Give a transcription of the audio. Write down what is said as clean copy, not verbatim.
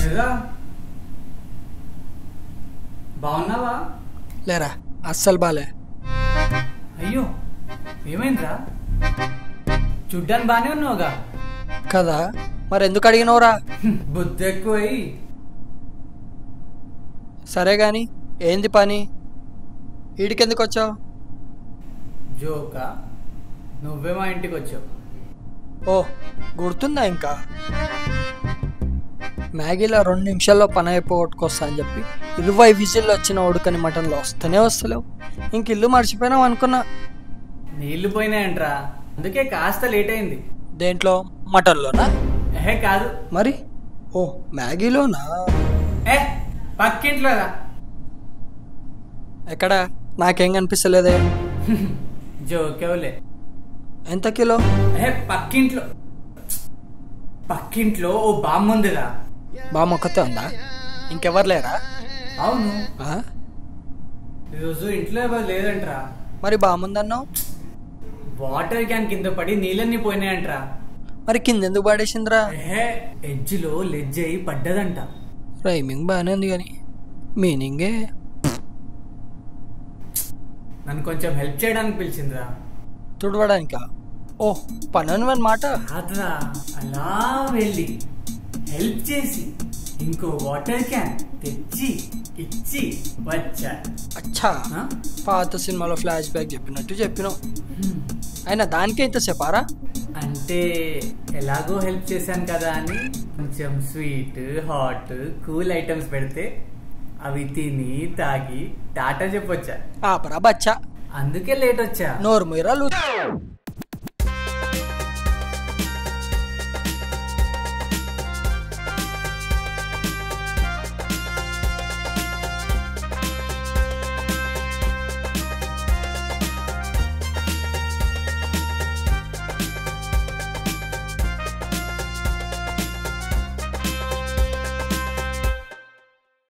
ఏంద్రా బాగున్నావా? లేరా అస్సలు బాలే. అయ్యో ఏమైందిరా? చూడ్డానికి బానే ఉన్నావుగా కదా, మరి ఎందుకు అడిగినవురా? బుద్ధి ఎక్కువై. సరే గాని ఏంది పని? ఈడికెందుకు వచ్చావు? జోకా, నువ్వే మా ఇంటికి వచ్చావు. ఓ గుర్తుందా ఇంకా? మ్యాగీలో 2 నిమిషాల్లో పని అయిపోగొట్టుకొస్తా అని చెప్పి 20 విజిల్లో వచ్చిన ఉడకని మటన్లో వస్తూనే వస్తలేవు. ఇంక ఇల్లు మర్చిపోయినావు అనుకున్నా. నీళ్లు పోయినాయంట్రా, అందుకే కాస్త లేట్ అయింది. దేంట్లో? మటన్లోనా? ఏహే కాదు. మరి ఓ మ్యాగీలోనా? ఏ పక్కింట్లో. ఎక్కడ? నాకేం కనిపిస్తలేదే. జోకేవులే. ఎంత కిలో? ఏ పక్కింట్లో. పక్కింట్లో ఓ బామ్మ ఉందిరా. బామ్మ ఒక్కతే ఉందా? ఇంకెవరు లేరా? అవును, ఆ? ఈరోజు ఇంట్లో ఎవరు లేదంట్రా. మరి బాగుందన్నావు? వాటర్ క్యాన్ కింద పడి నీళ్ళన్నీ పోయినాయంట్రా. మరి కింద ఎందుకు పడేసిందిరా? ఏహే ఎడ్జ్లో లెడ్జ్ అయి పడ్డదంట. రైమింగ్ బాగానే ఉంది కానీ మీనింగే. నన్ను కొంచెం హెల్ప్ చేయడానికి పిలిచిందిరా. తుడవడానికా? ఓ పనను అన్నమాట. కాదురా, అలా వెళ్ళి హెల్ప్ చేసి ఇంకో వాటర్ క్యాన్ తెచ్చి ఇచ్చి వచ్చా. అచ్చా, పాత సినిమాలో ఫ్లాష్ బ్యాక్ చెప్పినట్టు చెప్పినావు. అయినా దానికే ఇంత చెప్పారా? అంటే ఎలాగో హెల్ప్ చేశాను కదా అని కొంచెం స్వీట్ హాట్ కూల్ ఐటమ్స్ పెడితే అవి తిని తాగి టాటా చెప్పొచ్చా. ఆపరా బచ్చా, అందుకే లేట్ వచ్చా. నోరు మీరా.